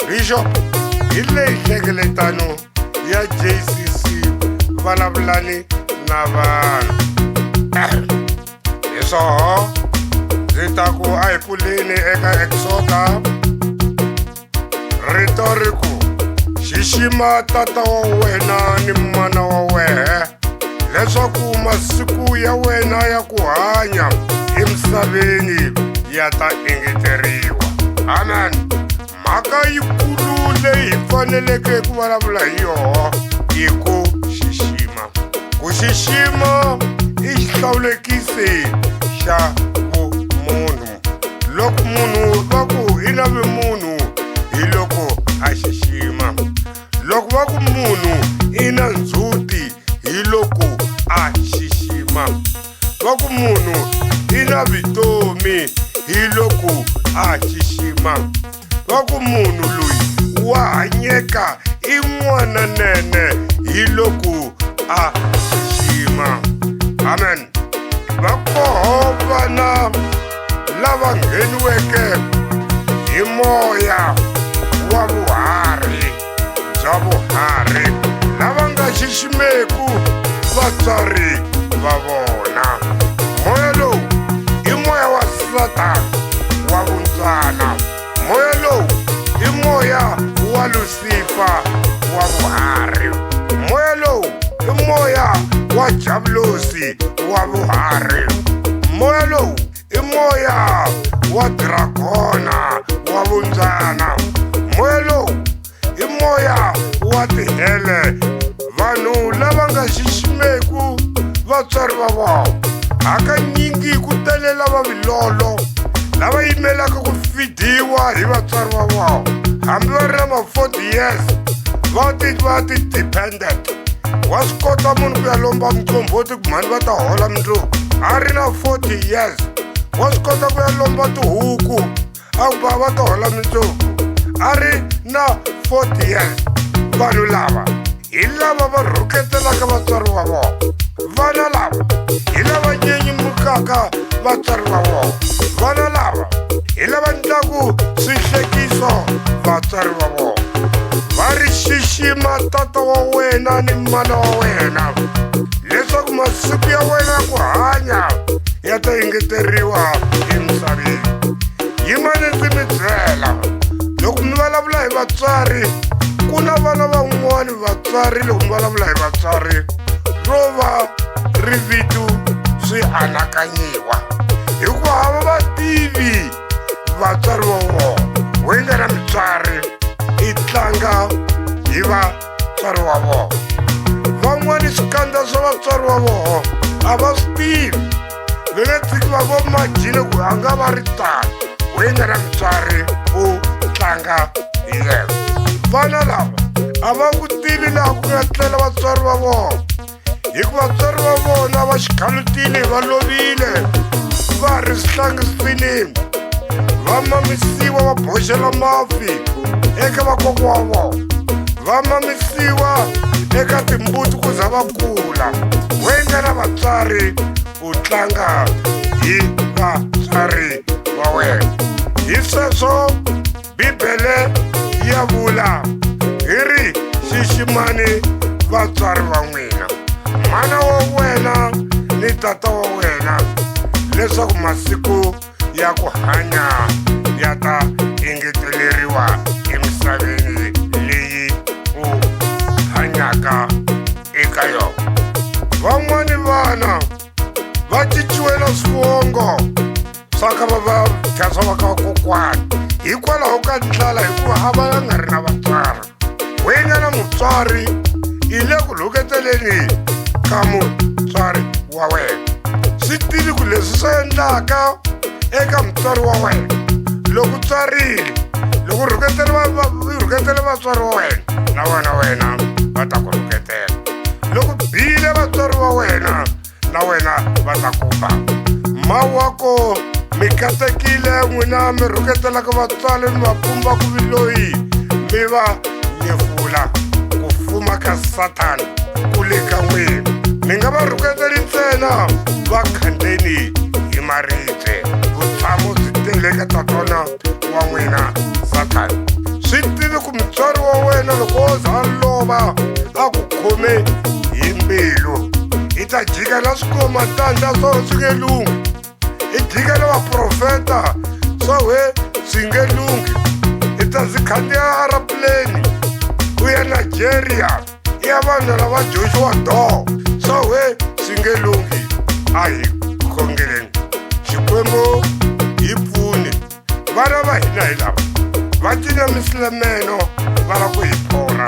Bishop ile hlengeletano ya JCC valavulani na vanhu hisoho ndzi ta ku a hi pfuleni eka Exoda rito ri ku xixima tata wa wena ni mana wa wehe leswaku masiku ya wena ya ku hanya emisaveni ya ta engeteriwa. Amen. Mhaka yikulu leyi faneleke ku vulavula hi yona i ku xixima. Ku xixima i xihlawulekisi xa vumunhu. Loko munhu va ku i na vumunhu hi loko a xixima. Loko va ku munhu i na ndzhuti hi loko a xixima. Va ku munhu i na vutomi hi loko a xixima. Va ku munhu loyi wa hanyeka i n'wana nene hi loko a xixima. Amen. Va koho vana lava ngheniweke hi moya wa vuhari bya vuhari lava nga xiximeku vatswari va vona. Moya lowu i moya wa Satani wa vundzwana. Moya lowu i moya wa Lucifer wa vuhari. Moya lowu i moya wa Jabulosi wa vuhari. Moya lowu i moya wa Dragona wa vundzwana. Moya lowu i moya wa tihele vanhu lava nga xiximeku vatswari va vona. Hakanyingi ku tele lava vilolo lava yimelaka ku fidiwa hi vatswari va vona. Hambi va ri na ma 40 years va ti dependent. Wa swi kota munhu ku ya lomba muqombhoti ku mhani va ta hola mundzuku. A ri na 40 years wa swi kota ku ya lomba tihuku a ku va ta hola mundzuku. A ri na 40 years. Vanhu lava hi lava va rhuketelaka vatswari va vona. Vana lava hi lava nyenyimukaka vatswari va vona. Vana lava hi lava ndlaku swihlekiso vatswari va vona. Va ri xixima tata wa wena ni mana wa wena leswaku masiku ya wena ya ku hanya ya ta engeteriwa emisaveni. Yimani ndzi mi byela loko mi vulavula hi vatswari ku na vana van'wani vatswari loko mi vulavula hi vatswari ro va ri vitu swi anakanyiwa hikuva hava va tivi vatswari va vona. We nga na mutswari i tlanga hi vatswari va vona. Van'wani swikandza swa vatswari va vona a va swi tivi, va nga tshiki va vo majini ku a nga va ri tano. We nga na mutswari u tlanga hi yena. Vana lava a va ku tivi laha ku nga tlela vatswari va vona hikuva vatswari va vona va xikhalutini va lovile va ri swihlangi swifinini, va mamisiwa va boxela mafi eka vakokwa wa vona, va mamisiwa eka timbuti ku za va kula. We nga na vatswari u tlanga hi vatswari va wena. Hi sweswo Bibele ya vula hi ri xiximani vatswari va n'wina, mana wa wena ni tata wa wena, leswaku masiku ya ku hanya ya ta engeteleriwa emisaveni leyi u hanyaka eka yona. Van'wani vana va ciciwela swivongo swa ka va thyaso va ka vakokwani hikwalaho ka ndlala hikuva a va nga ri na vatswari. We nga na mutswari i le ku luketeleni ka mutswari wa wena. Swi tivi ku leswi swi endlaka eka mutswari wa wena. Loko tswarile loko rhuketele vatswari wa wena na wena va ta ku rhuketela. Loko bile vatswari wa wena na wena va ta ku ba. Mawako mi katekile n'wina mi rhuketelaka vatswari mi va pumba ku viloyi mi va nyefula ku fuma ka Satani ku le ka n'wina. Mi nga va rhuketeli ntsena va khandeni hi maribye, vutshamo byi tele ka tatana wa n'wina Satani. Swi tivi ku mutswari wa wena loko o za a lova a ku khome hi mbilu, i ta jika na swikomatandla swo swi nge lungi, i jika na vaprofeta swo we swi nge lungi, i ta zi khandziya aeroplane u ya Nigeria i ya vanhu lava Joshua Doe swo we swi nge lungi. A hi khongeleni Xikwembu hi pfuni. Vana va hina hi lava va cinamisile meno va la ku hi phora.